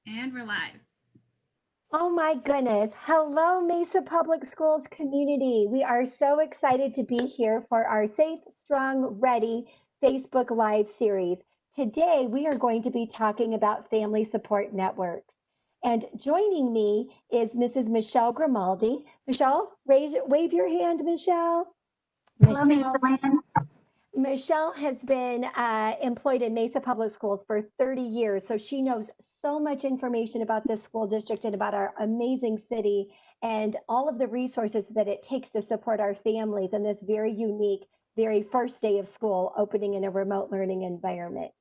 And we're live. Oh my goodness. Hello, Mesa Public Schools community. We are so excited to be here for our Safe, Strong, Ready Facebook Live series. Today, we are going to be talking about family support networks. And joining me is Mrs. Michelle Grimaldi. Michelle, wave your hand, Michelle. Hello, Mesa Michelle. Land. Michelle has been employed in Mesa Public Schools for 30 years, so she knows so much information about this school district and about our amazing city and all of the resources that it takes to support our families in this very unique, very first day of school opening in a remote learning environment.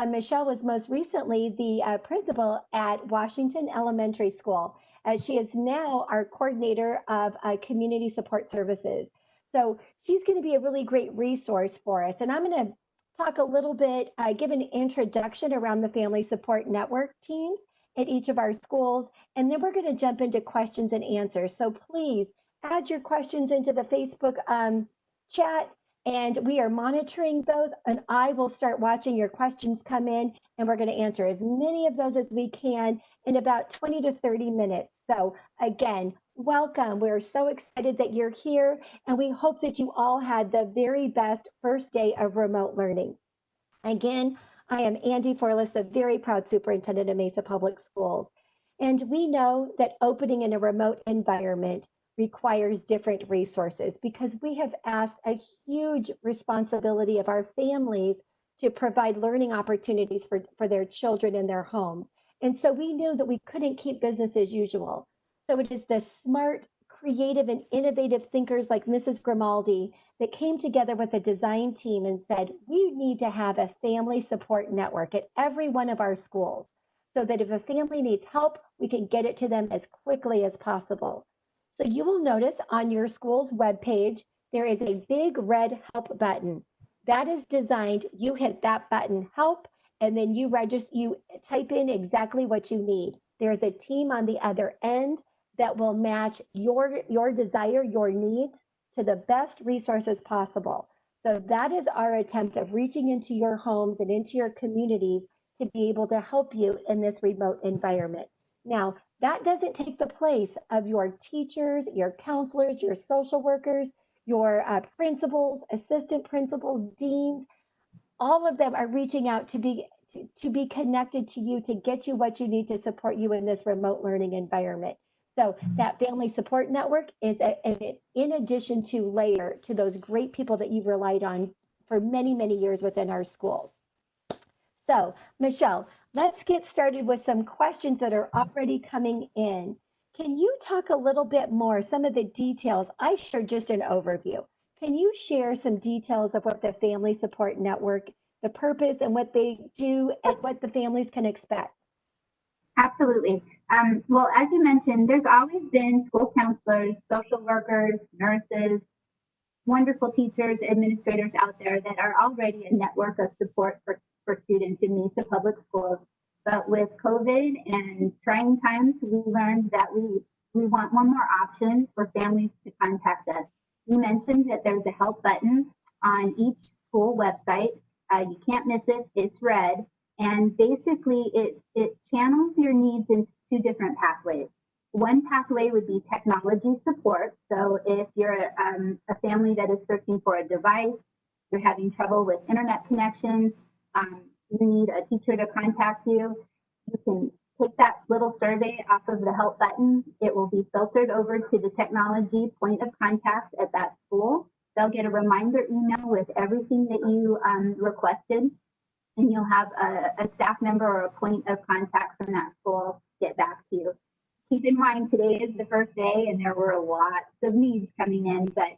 Michelle was most recently the principal at Washington Elementary School. She is now our coordinator of community support services. So she's going to be a really great resource for us. And I'm going to talk a little bit, give an introduction around the Family Support Network teams at each of our schools. And then we're going to jump into questions and answers. So please add your questions into the Facebook chat. And we are monitoring those. And I will start watching your questions come in. And we're going to answer as many of those as we can in about 20 to 30 minutes. So again, welcome. We're so excited that you're here, and we hope that you all had the very best first day of remote learning. Again, I am Andy Forlis, the very proud superintendent of Mesa Public Schools. And we know that opening in a remote environment requires different resources because we have asked a huge responsibility of our families to provide learning opportunities for their children in their homes. And so we knew that we couldn't keep business as usual. So it is the smart, creative, and innovative thinkers like Mrs. Grimaldi that came together with a design team and said, we need to have a family support network at every one of our schools so that if a family needs help, we can get it to them as quickly as possible. So you will notice on your school's webpage, there is a big red help button. That is designed, you hit that button, help, and then you register, you type in exactly what you need. There's a team on the other end that will match your desire, your needs to the best resources possible. So that is our attempt of reaching into your homes and into your communities to be able to help you in this remote environment. Now, that doesn't take the place of your teachers, your counselors, your social workers, your principals, assistant principals, deans. All of them are reaching out to be connected to you to get you what you need to support you in this remote learning environment. So that family support network is in addition to layer to those great people that you've relied on for many, many years within our schools. So, Michelle, let's get started with some questions that are already coming in. Can you talk a little bit more, some of the details? I shared just an overview. Can you share some details of what the Family Support Network, the purpose and what they do and what the families can expect? Absolutely. Well, as you mentioned, there's always been school counselors, social workers, nurses, wonderful teachers, administrators out there that are already a network of support for students in Mesa Public Schools. But with COVID and trying times, we learned that we want one more option for families to contact us. You mentioned that there's a help button on each school website. You can't miss it. It's red. And basically, it channels your needs into two different pathways. One pathway would be technology support. So if you're a family that is searching for a device, you're having trouble with internet connections, you need a teacher to contact you, you can take that little survey off of the help button. It will be filtered over to the technology point of contact at that school. They'll get a reminder email with everything that you requested, and you'll have a staff member or a point of contact from that school get back to you. Keep in mind, today is the first day and there were lots of needs coming in, but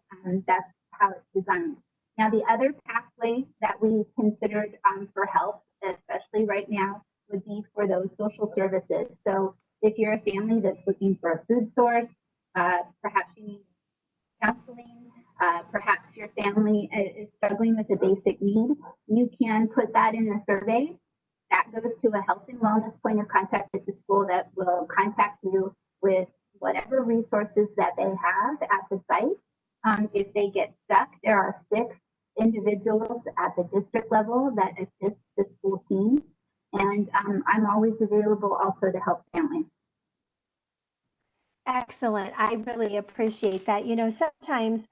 that's how it's designed. Now, the other pathway that we considered for help, especially right now, would be for those social services. So if you're a family that's looking for a food source, perhaps you need counseling, perhaps your family is struggling with a basic need, you can put that in the survey. That goes to a health and wellness point of contact at the school that will contact you with whatever resources that they have at the site. If they get stuck, there are 6 individuals at the district level that assist the school team. and I'm always available also to help families. Excellent. I really appreciate that. Sometimes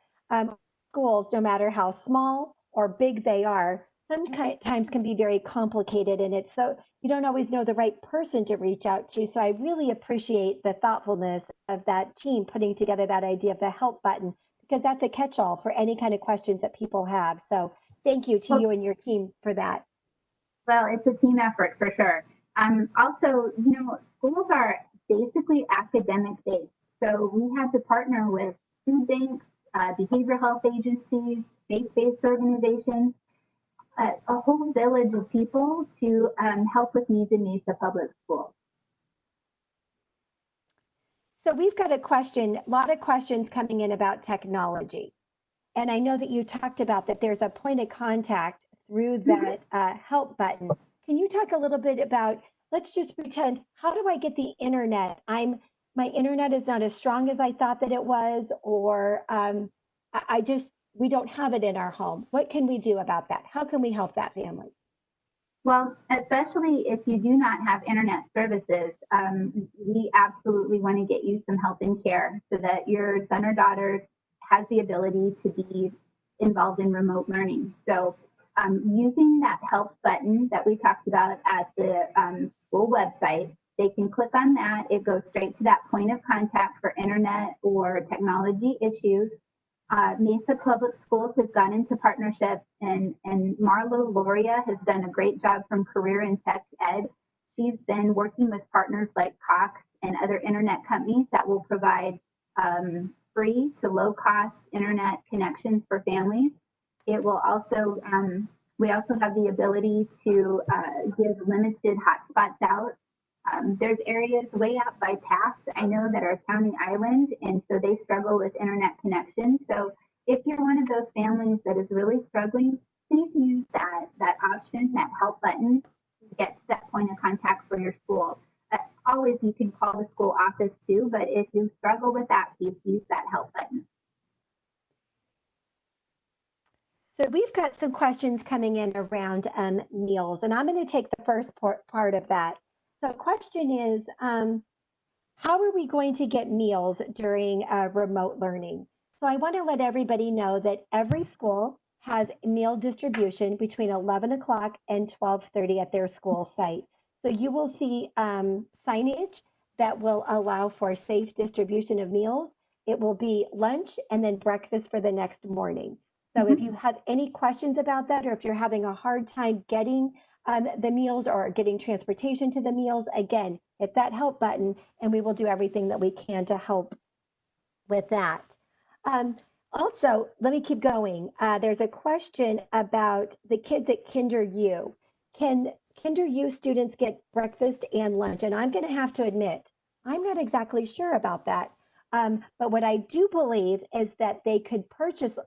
schools, no matter how small or big they are, sometimes can be very complicated, and it's so you don't always know the right person to reach out to. So I really appreciate the thoughtfulness of that team putting together that idea of the help button because that's a catch-all for any kind of questions that people have. So thank you to Well, you and your team for that. well, it's a team effort for sure. Also, schools are basically academic based. So we have to partner with food banks, behavioral health agencies, faith-based organizations, a whole village of people to help with needs in Mesa Public Schools. So we've got a lot of questions coming in about technology. And I know that you talked about that there's a point of contact through that help button. Can you talk a little bit about, let's just pretend, how do I get the internet? My internet is not as strong as I thought that it was, or we don't have it in our home. What can we do about that? How can we help that family? Well, especially if you do not have internet services, we absolutely want to get you some help and care so that your son or daughter has the ability to be involved in remote learning. So using that help button that we talked about at the school website, they can click on that. It goes straight to that point of contact for internet or technology issues. Mesa Public Schools has gone into partnership, and Marlo Loria has done a great job from Career and Tech Ed. She's been working with partners like Cox and other internet companies that will provide free to low cost internet connections for families. It will also, we also have the ability to give limited hotspots out. There's areas way out by Taft, I know, that are county island, and so they struggle with internet connection. So if you're one of those families that is really struggling, please use that option, that help button, to get to that point of contact for your school. Always you can call the school office too, but if you struggle with that piece, use that help button. So we've got some questions coming in around meals, and I'm going to take the first part of that. So the question is, how are we going to get meals during remote learning? So I want to let everybody know that every school has meal distribution between 11 o'clock and 12:30 at their school site. So you will see signage that will allow for safe distribution of meals. It will be lunch and then breakfast for the next morning. So if you have any questions about that, or if you're having a hard time getting the meals or getting transportation to the meals, again, hit that help button and we will do everything that we can to help with that. Also, let me keep going. There's a question about the kids at Kinder U. Can Kinder U students get breakfast and lunch? And I'm going to have to admit, I'm not exactly sure about that. But what I do believe is that they could purchase,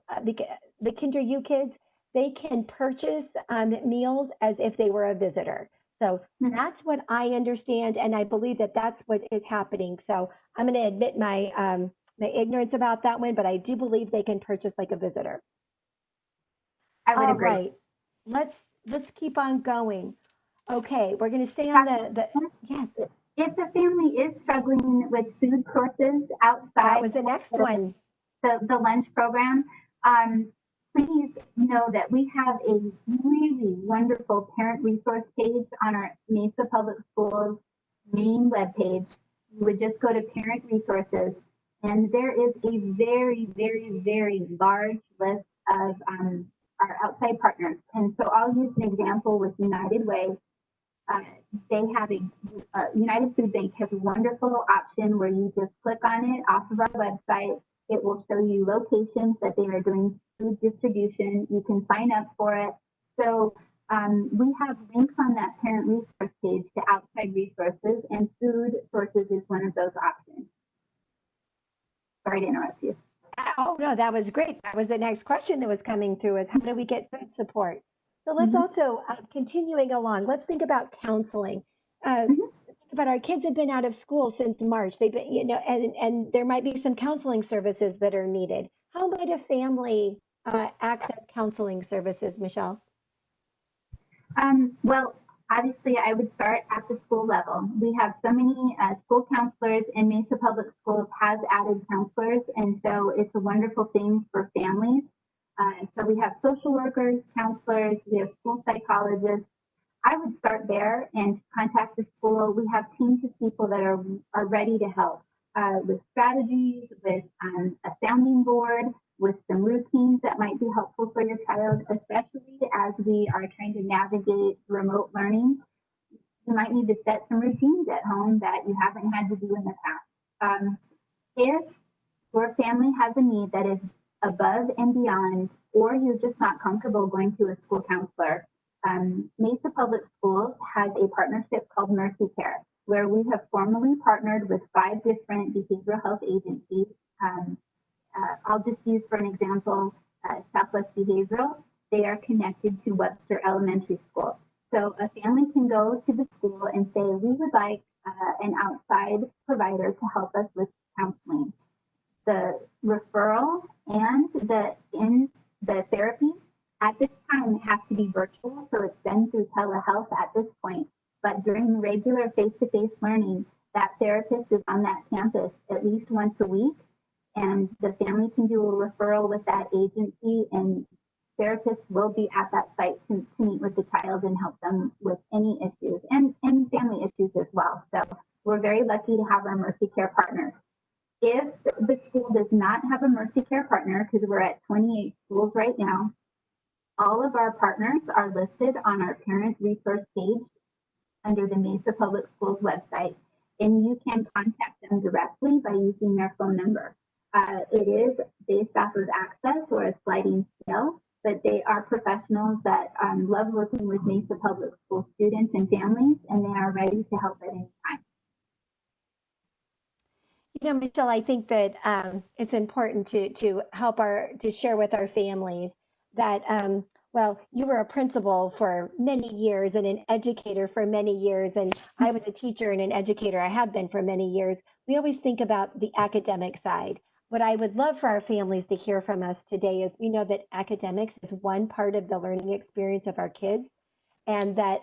the Kinder U kids, they can purchase meals as if they were a visitor. So that's what I understand, and I believe that that's what is happening. So I'm going to admit my ignorance about that one, but I do believe they can purchase like a visitor. I would agree. Right, let's keep on going. Okay, we're going to stay on the yes. If the family is struggling with food sources outside, that was the next one. The lunch program, please know that we have a really wonderful parent resource page on our Mesa Public Schools main webpage. You would just go to parent resources, and there is a very, very, very large list of our outside partners. And so I'll use an example with United Way. They have United Food Bank has a wonderful option where you just click on it off of our website. It will show you locations that they are doing food distribution. You can sign up for it. So we have links on that parent resource page to outside resources, and food sources is one of those options. Sorry to interrupt you. Oh, no, that was great. That was the next question that was coming through is how do we get food support? So let's also, continuing along, let's think about counseling. Think about our kids have been out of school since March. They've been, and there might be some counseling services that are needed. How might a family access counseling services, Michelle? Well, Obviously, I would start at the school level. We have so many school counselors, and Mesa Public Schools has added counselors, and so it's a wonderful thing for families. So we have social workers, counselors, we have school psychologists. I would start there and contact the school. We have teams of people that are ready to help with strategies, with a sounding board, with some routines that might be helpful for your child, especially as we are trying to navigate remote learning. You might need to set some routines at home that you haven't had to do in the past. If your family has a need that is above and beyond, or you're just not comfortable going to a school counselor, Mesa Public Schools has a partnership called Mercy Care, where we have formally partnered with 5 different behavioral health agencies. I'll just use for an example, Southwest Behavioral. They are connected to Webster Elementary School. So a family can go to the school and say, we would like an outside provider to help us with counseling. The referral and the therapy at this time has to be virtual, so it's done through telehealth at this point. But during regular face-to-face learning, that therapist is on that campus at least once a week, and the family can do a referral with that agency, and therapists will be at that site to meet with the child and help them with any issues and family issues as well. So we're very lucky to have our Mercy Care partners. If the school does not have a Mercy Care partner, because we're at 28 schools right now, all of our partners are listed on our parent resource page under the Mesa Public Schools website, and you can contact them directly by using their phone number. It is based off of access or a sliding scale, but they are professionals that love working with Mesa Public School students and families, and they are ready to help at any time. You know, Michelle, I think that it's important to help to share with our families that, well, you were a principal for many years and an educator for many years, and I was a teacher and an educator. I have been for many years. We always think about the academic side. What I would love for our families to hear from us today is we know that academics is one part of the learning experience of our kids, and that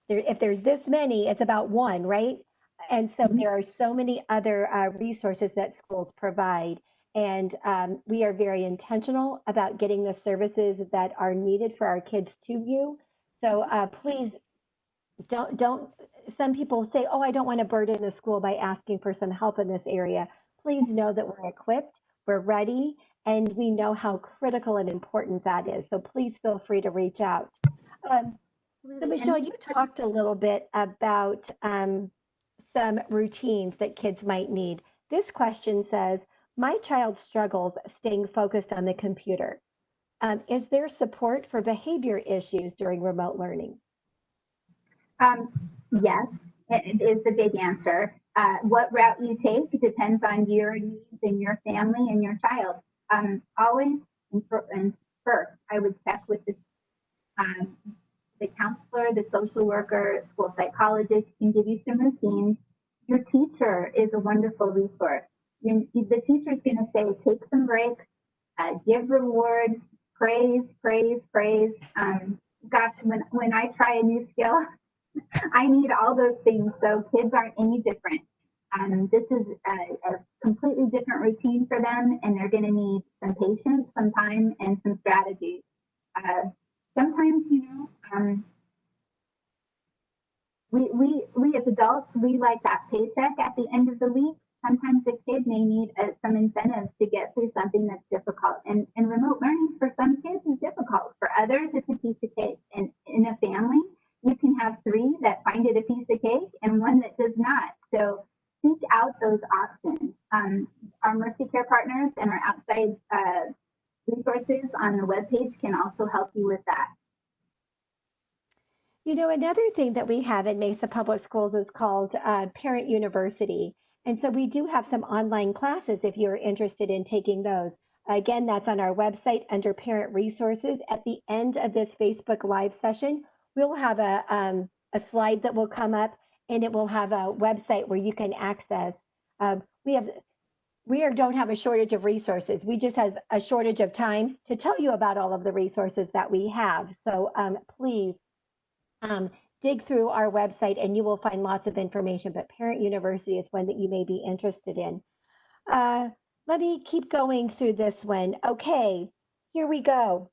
if there's this many, it's about one, right? And so there are so many other resources that schools provide. And we are very intentional about getting the services that are needed for our kids to you. So please don't, some people say, oh, I don't want to burden the school by asking for some help in this area. Please know that we're equipped, we're ready, and we know how critical and important that is. So please feel free to reach out. So Michelle, you talked a little bit about some routines that kids might need. This question says, my child struggles staying focused on the computer. Is there support for behavior issues during remote learning? Yes, it is the big answer. What route you take depends on your needs and your family and your child. Always and first, I would check with the counselor, the social worker, school psychologist can give you some routines. Your teacher is a wonderful resource. The teacher is going to say, take some breaks, give rewards, praise, praise, praise. Gosh, when I try a new skill, I need all those things. So kids aren't any different. This is a completely different routine for them, and they're going to need some patience, some time, and some strategies. Sometimes, we as adults, we like that paycheck at the end of the week. Sometimes the kid may need some incentives to get through something that's difficult. And remote learning for some kids is difficult. For others, it's a piece of cake. And in a family, you can have 3 that find it a piece of cake and 1 that does not. So seek out those options. Our Mercy Care partners and our outside resources on the webpage can also help you with that. You know, another thing that we have in Mesa Public Schools is called Parent University. And so we do have some online classes if you're interested in taking those. Again, that's on our website under Parent Resources. At the end of this Facebook Live session, we'll have a slide that will come up, and it will have a website where you can access. We don't have a shortage of resources. We just have a shortage of time to tell you about all of the resources that we have. So please dig through our website and you will find lots of information, but Parent University is one that you may be interested in. Uh, Let me keep going through this one. Okay, here we go.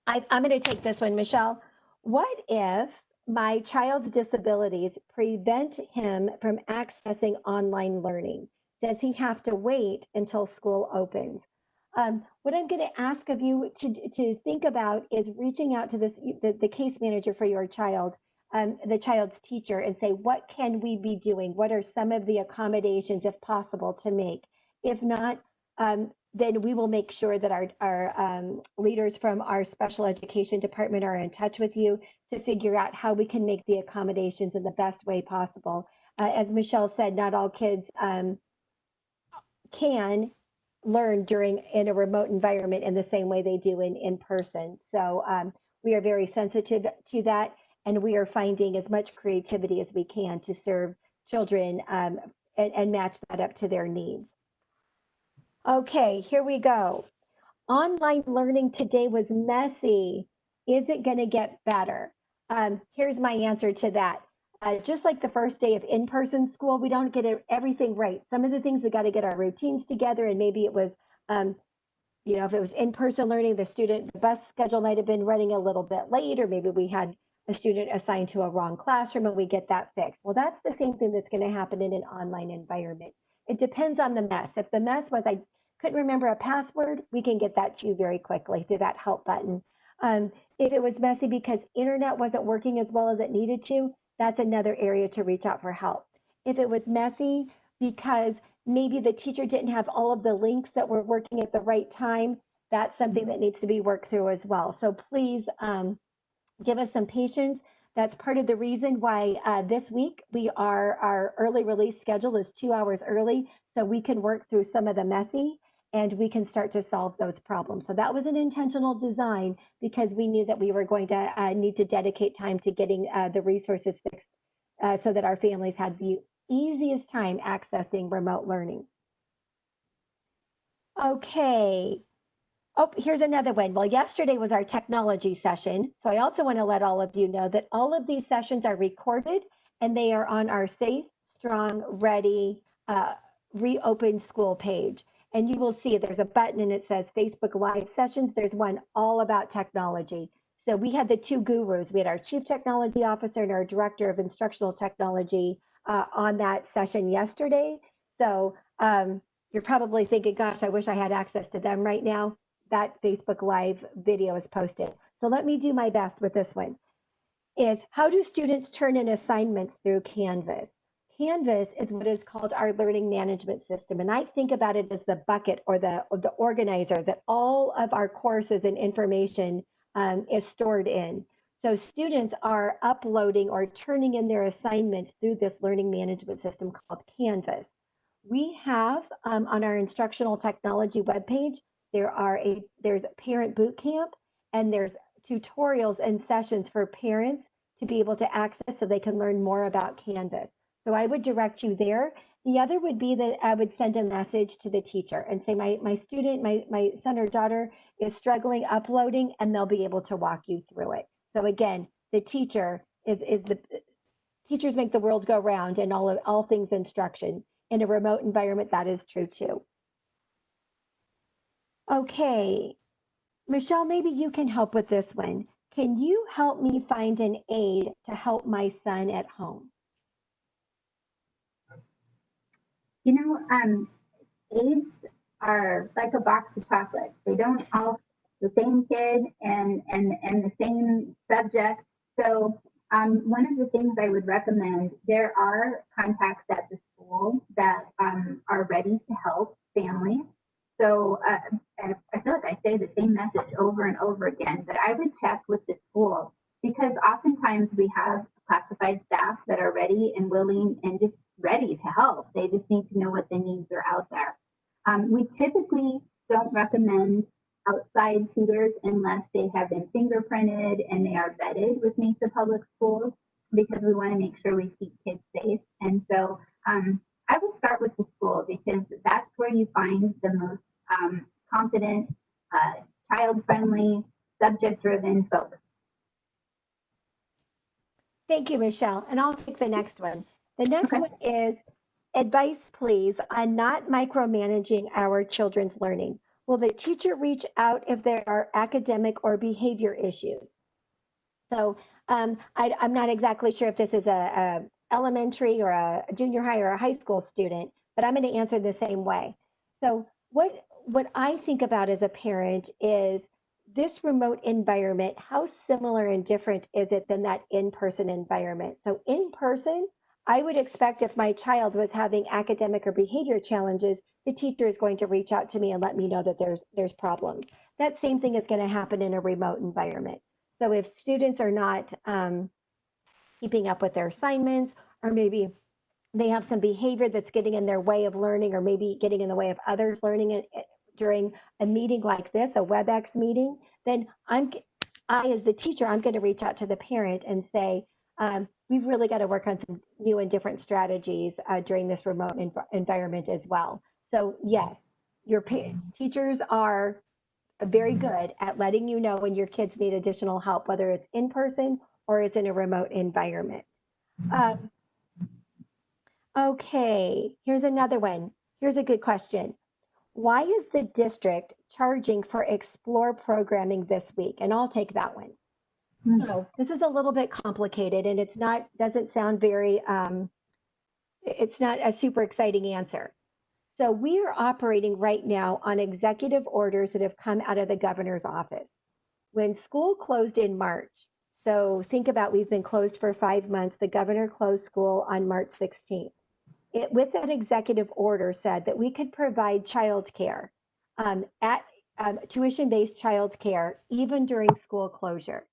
I'm going to take this one, Michelle. What if my child's disabilities prevent him from accessing online learning? Does he have to wait until school opens? What I'm going to ask of you to think about is reaching out to the case manager for your child, the child's teacher, and say, what can we be doing? What are some of the accommodations, if possible, to make? If not, then we will make sure that our leaders from our special education department are in touch with you to figure out how we can make the accommodations in the best way possible. As Michelle said, not all kids can learn in a remote environment in the same way they do in person. So we are very sensitive to that, and we are finding as much creativity as we can to serve children and match that up to their needs. Okay, here we go. Online learning today was messy. Is it going to get better? Here's my answer to that. Just like the first day of in-person school, we don't get everything right. Some of the things we got to get our routines together, and maybe it was, if it was in-person learning, the bus schedule might have been running a little bit late, or maybe we had a student assigned to a wrong classroom and we get that fixed. Well, that's the same thing that's going to happen in an online environment. It depends on the mess. If the mess was I couldn't remember a password, we can get that to you very quickly through that help button. If it was messy because internet wasn't working as well as it needed to, that's another area to reach out for help. If it was messy because maybe the teacher didn't have all of the links that were working at the right time, that's something that needs to be worked through as well. So please give us some patience. That's part of the reason why this week our early release schedule is 2 hours early, so we can work through some of the messy and we can start to solve those problems. So that was an intentional design because we knew that we were going to need to dedicate time to getting the resources fixed so that our families had the easiest time accessing remote learning. Okay. Oh, here's another one. Well, yesterday was our technology session. So I also want to let all of you know that all of these sessions are recorded and they are on our Safe, Strong, Ready, Reopen School page. And you will see there's a button and it says Facebook Live Sessions. There's one all about technology. So we had the two gurus. We had our Chief Technology Officer and our Director of Instructional Technology on that session yesterday. So you're probably thinking, gosh, I wish I had access to them right now. That Facebook Live video is posted. So let me do my best with this one. Is how do students turn in assignments through Canvas? Canvas is what is called our learning management system. And I think about it as the bucket or the organizer that all of our courses and information is stored in. So students are uploading or turning in their assignments through this learning management system called Canvas. We have on our instructional technology webpage, there's a parent boot camp and there's tutorials and sessions for parents to be able to access so they can learn more about Canvas. So I would direct you there. The other would be that I would send a message to the teacher and say, my student, my son or daughter is struggling uploading, and they'll be able to walk you through it. So again, the teacher is the teachers make the world go round in all things instruction. In a remote environment, that is true too. Okay, Michelle, maybe you can help with this one. Can you help me find an aide to help my son at home? Aides are like a box of chocolates. They don't all the same kid and the same subject. So one of the things I would recommend, there are contacts at the school that are ready to help families. So I feel like I say the same message over and over again, but I would check with the school because oftentimes we have classified staff that are ready and willing and just ready to help. They just need to know what the needs are out there. We typically don't recommend outside tutors unless they have been fingerprinted and they are vetted with Mesa Public Schools because we want to make sure we keep kids safe. And so I would start with the school because that's where you find the most confident, child-friendly, subject-driven folks. Thank you, Michelle. And I'll take the next one. The next Okay. one is advice, please, on not micromanaging our children's learning. Will the teacher reach out if there are academic or behavior issues? So I'm not exactly sure if this is a elementary or a junior high or a high school student, but I'm going to answer the same way. So what I think about as a parent is this remote environment, how similar and different is it than that in-person environment? So in person, I would expect if my child was having academic or behavior challenges, the teacher is going to reach out to me and let me know that there's problems. That same thing is going to happen in a remote environment. So if students are not keeping up with their assignments, or maybe they have some behavior that's getting in their way of learning, or maybe getting in the way of others learning it during a meeting like this, a WebEx meeting, then I, as the teacher, I'm going to reach out to the parent and say, we've really got to work on some new and different strategies during this remote environment as well. So yes, your teachers are very good at letting you know when your kids need additional help, whether it's in person or it's in a remote environment. Um, okay, here's another one. Here's a good question. Why is the district charging for Explore programming this week? And I'll take that one. So this is a little bit complicated and doesn't sound very, it's not a super exciting answer. So we are operating right now on executive orders that have come out of the governor's office. When school closed in March, so think about we've been closed for 5 months. The governor closed school on March 16th. With that executive order said that we could provide childcare at tuition-based childcare even during school closure.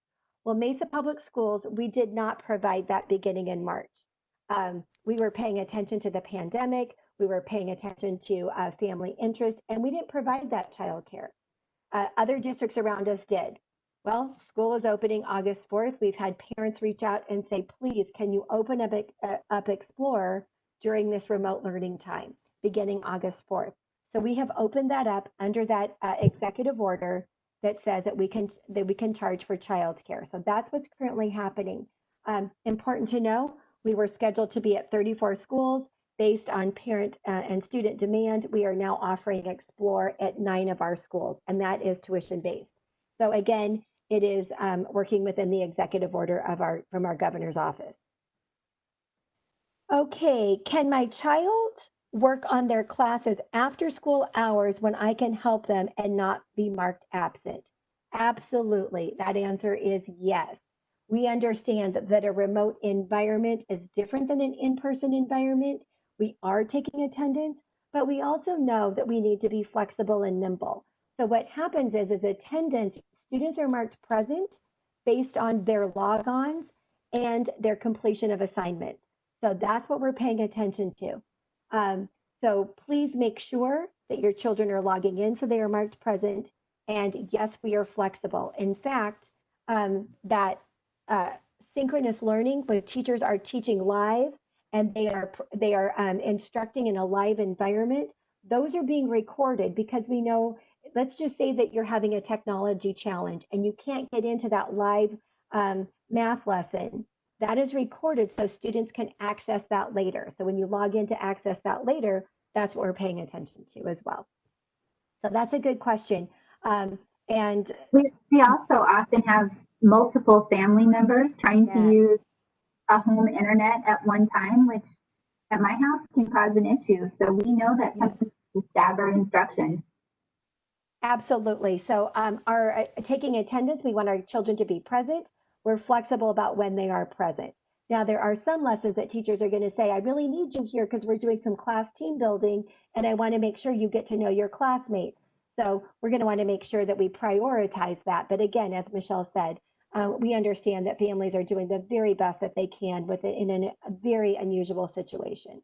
Well, Mesa Public Schools, we did not provide that beginning in March. We were paying attention to the pandemic. We were paying attention to family interest, and we didn't provide that childcare. Other districts around us did. Well, school is opening August 4th. We've had parents reach out and say, please, can you open up Explore during this remote learning time, beginning August 4th? So we have opened that up under that executive order that says that we can charge for childcare. So that's what's currently happening. Important to know, we were scheduled to be at 34 schools. Based on parent and student demand, we are now offering Explore at 9 of our schools, and that is tuition based. So again, it is working within the executive order from our governor's office. Okay, can my child work on their classes after school hours when I can help them and not be marked absent? Absolutely. That answer is yes. We understand that a remote environment is different than an in-person environment. We are taking attendance, but we also know that we need to be flexible and nimble. So what happens is attendance, students are marked present based on their logons and their completion of assignments. So that's what we're paying attention to. So please make sure that your children are logging in so they are marked present. And yes, we are flexible. In fact, that synchronous learning, where teachers are teaching live and they are instructing in a live environment, those are being recorded because we know. Let's just say that you're having a technology challenge and you can't get into that live math lesson. That is recorded so students can access that later. So when you log in to access that later, that's what we're paying attention to as well. So that's a good question. And we also often have multiple family members trying to use a home internet at one time, which at my house can cause an issue. So we know that sometimes to stagger instruction. Absolutely. So our taking attendance, we want our children to be present. We're flexible about when they are present. Now, there are some lessons that teachers are going to say, I really need you here because we're doing some class team building and I want to make sure you get to know your classmates. So we're going to want to make sure that we prioritize that. But again, as Michelle said, we understand that families are doing the very best that they can in a very unusual situation.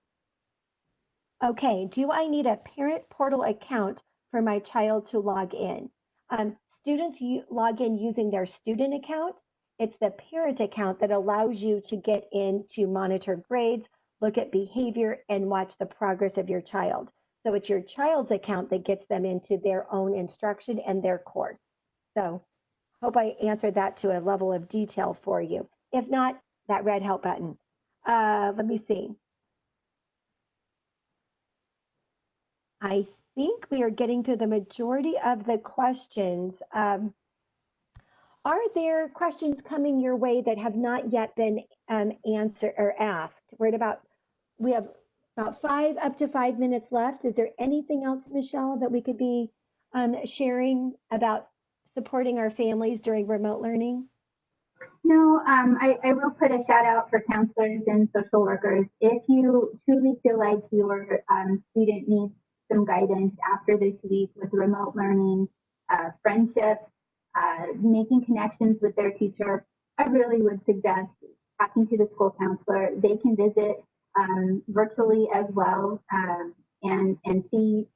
Okay, do I need a parent portal account for my child to log in? Students log in using their student account. It's the parent account that allows you to get in to monitor grades, look at behavior, and watch the progress of your child. So it's your child's account that gets them into their own instruction and their course. So hope I answered that to a level of detail for you. If not, that red help button. Let me see. I think we are getting through the majority of the questions. Are there questions coming your way that have not yet been answered or asked? We have about up to 5 minutes left. Is there anything else, Michelle, that we could be sharing about supporting our families during remote learning? No, I will put a shout out for counselors and social workers. If you truly feel like your student needs some guidance after this week with remote learning, friendship, making connections with their teacher, I really would suggest talking to the school counselor. They can visit virtually as well, and see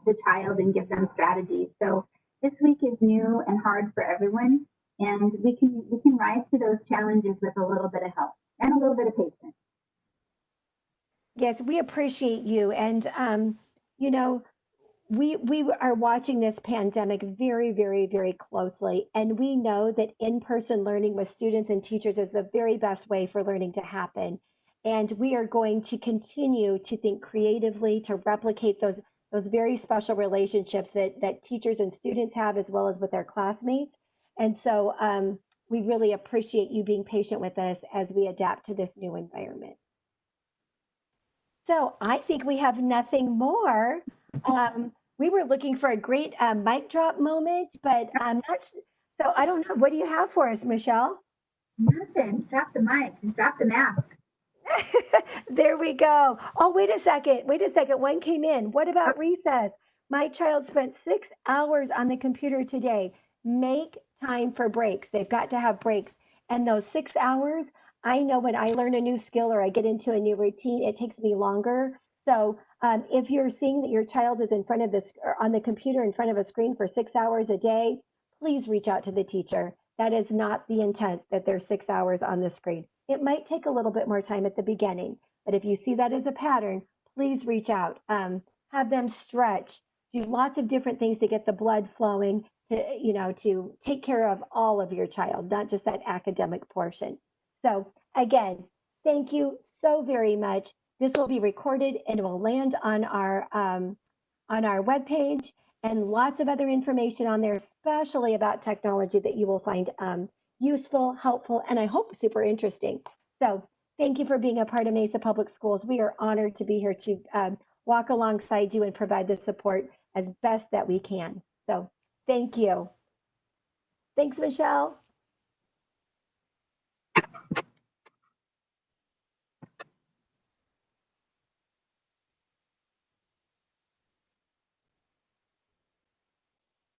the child and give them strategies. So this week is new and hard for everyone, and we can rise to those challenges with a little bit of help and a little bit of patience. Yes, we appreciate you. And, you know, we are watching this pandemic very, very, very closely. And we know that in-person learning with students and teachers is the very best way for learning to happen. And we are going to continue to think creatively to replicate those very special relationships that teachers and students have, as well as with their classmates. And so we really appreciate you being patient with us as we adapt to this new environment. So I think we have nothing more. We were looking for a great mic drop moment, but I'm not. So I don't know. What do you have for us, Michelle? Nothing. Drop the mic and drop the mask. There we go. Oh, wait a second. Wait a second. One came in. What about recess? My child spent 6 hours on the computer today. Make time for breaks. They've got to have breaks. And those 6 hours, I know when I learn a new skill or I get into a new routine, it takes me longer. So if you're seeing that your child is in front of this or on the computer in front of a screen for 6 hours a day, please reach out to the teacher. That is not the intent that they're 6 hours on the screen. It might take a little bit more time at the beginning, but if you see that as a pattern, please reach out. Have them stretch, do lots of different things to get the blood flowing to take care of all of your child, not just that academic portion. So again, thank you so very much. This will be recorded and it will land on our webpage, and lots of other information on there, especially about technology that you will find useful, helpful, and I hope super interesting. So thank you for being a part of Mesa Public Schools. We are honored to be here to walk alongside you and provide the support as best that we can. So thank you. Thanks, Michelle.